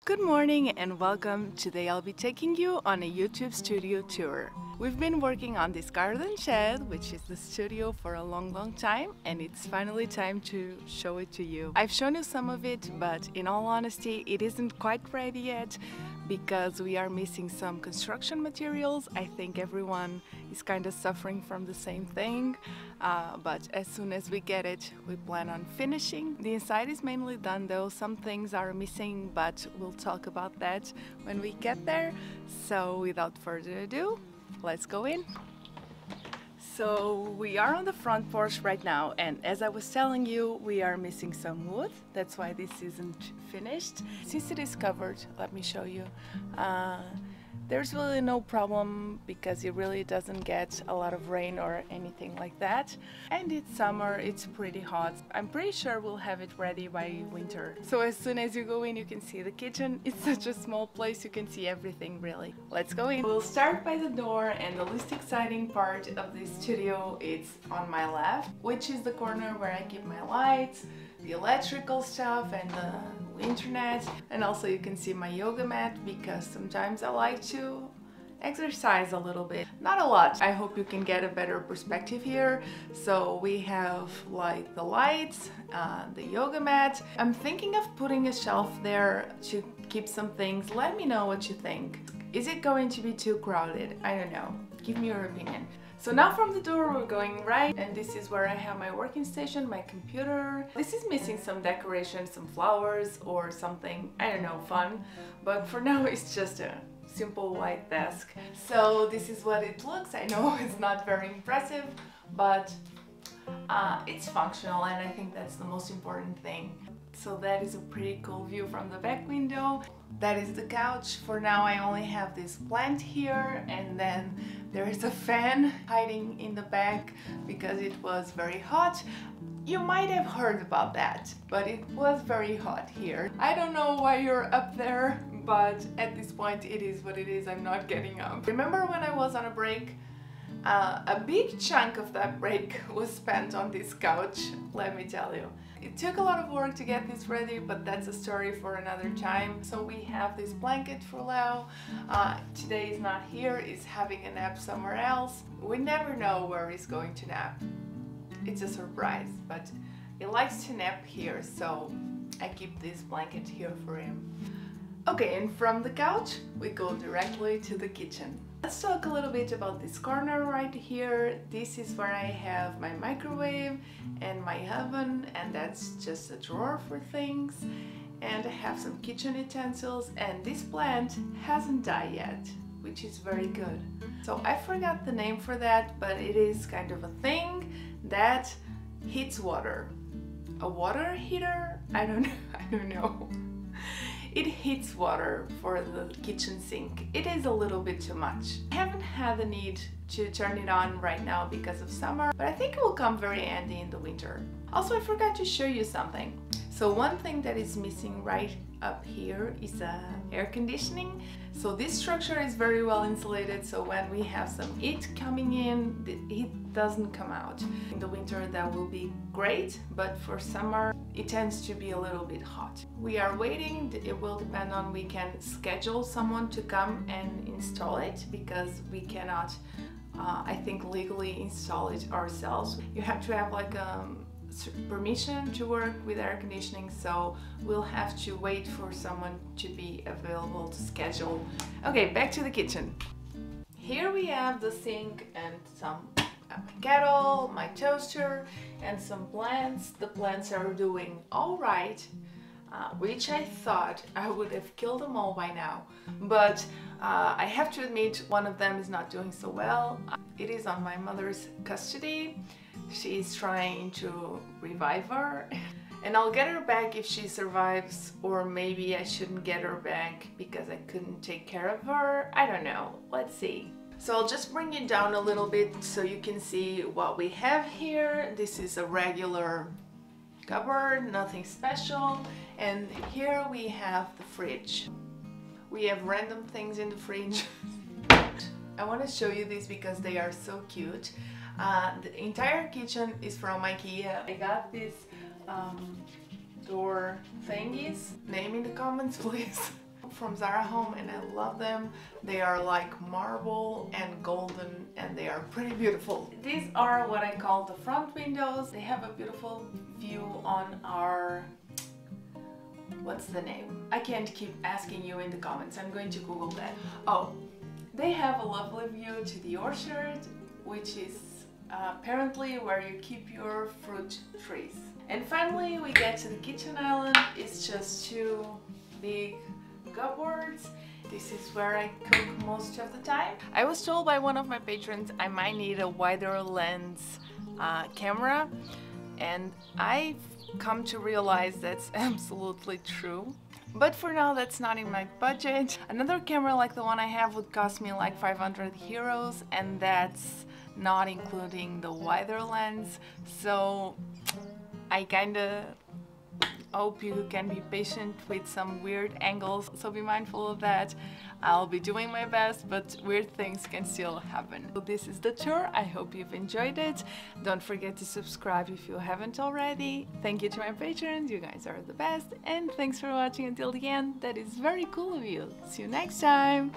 Good morning and welcome. Today I'll be taking you on a YouTube studio tour. We've been working on this garden shed, which is the studio, for a long time, and it's finally time to show it to you. I've shown you some of it, but in all honesty, it isn't quite ready yet because we are missing some construction materials. I think everyone is kind of suffering from the same thing, but as soon as we get it, we plan on finishing. The inside is mainly done though. Some things are missing, but we'll talk about that when we get there. So without further ado, let's go in. So we are on the front porch right now, and as I was telling you, we are missing some wood. That's why this isn't finished. Since it is covered, let me show you. There's really no problem because it really doesn't get a lot of rain or anything like that. And it's summer, it's pretty hot. I'm pretty sure we'll have it ready by winter. So as soon as you go in, you can see the kitchen. It's such a small place, you can see everything really. Let's go in. We'll start by the door, and the least exciting part of this studio is on my left, which is the corner where I keep my lights, the electrical stuff, and the internet. And also you can see my yoga mat because sometimes I like to exercise a little bit. Not a lot. I hope you can get a better perspective here. So we have like the lights, the yoga mat. I'm thinking of putting a shelf there to keep some things. Let me know what you think. Is it going to be too crowded? I don't know. Give me your opinion. So now from the door we're going right, and this is where I have my working station, my computer. This is missing some decoration, some flowers or something, I don't know, fun. But for now it's just a simple white desk. So this is what it looks. I know it's not very impressive, but it's functional, and I think that's the most important thing. So that is a pretty cool view from the back window. That is the couch. For now I only have this plant here, and then there is a fan hiding in the back because it was very hot. You might have heard about that, but it was very hot here. I don't know why you're up there, but at this point it is what it is. I'm not getting up. Remember when I was on a break? A big chunk of that break was spent on this couch, let me tell you. It took a lot of work to get this ready, but that's a story for another time. So we have this blanket for Leo. Today is not here, he's having a nap somewhere else. We never know where he's going to nap. It's a surprise, but he likes to nap here, so I keep this blanket here for him. Okay, and from the couch we go directly to the kitchen. Let's talk a little bit about this corner right here. This is where I have my microwave and my oven, and that's just a drawer for things. And I have some kitchen utensils, and this plant hasn't died yet, which is very good. So I forgot the name for that, but it is kind of a thing that heats water. A water heater? I don't know. It heats water for the kitchen sink. It is a little bit too much. I haven't had the need to turn it on right now because of summer, but I think it will come very handy in the winter. Also, I forgot to show you something. So one thing that is missing right up here is air conditioning. So this structure is very well insulated, so when we have some heat coming in, the heat doesn't come out. In the winter that will be great, but for summer it tends to be a little bit hot. We are waiting. It will depend on, we can schedule someone to come and install it because we cannot, I think, legally install it ourselves. You have to have like permission to work with air conditioning, so we'll have to wait for someone to be available to schedule. Okay, back to the kitchen. Here we have the sink and some kettle, my toaster, and some plants. The plants are doing all right, which I thought I would have killed them all by now, but I have to admit one of them is not doing so well. It is on my mother's custody. She's trying to revive her, and I'll get her back if she survives, or maybe I shouldn't get her back because I couldn't take care of her. I don't know. Let's see. So I'll just bring it down a little bit so you can see what we have here. This is a regular cupboard, nothing special. And here we have the fridge. We have random things in the fridge. I want to show you these because they are so cute. The entire kitchen is from IKEA. I got this door thingies. Name in the comments, please. from Zara Home and I love them. They are like marble and golden and they are pretty beautiful. These are what I call the front windows. They have a beautiful view on our... what's the name? I can't keep asking you in the comments. I'm going to Google that. Oh, they have a lovely view to the orchard, which is apparently where you keep your fruit trees. And finally we get to the kitchen island. It's just two big cupboards. This is where I cook most of the time. I was told by one of my patrons I might need a wider lens camera, and I've come to realize that's absolutely true. But for now that's not in my budget. Another camera like the one I have would cost me like 500 euros, and that's not including the wider lens. So I kinda hope you can be patient with some weird angles, so be mindful of that. I'll be doing my best, but weird things can still happen. So this is the tour. I hope you've enjoyed it. Don't forget to subscribe if you haven't already. Thank you to my patrons, you guys are the best, and thanks for watching until the end. That is very cool of you. See you next time.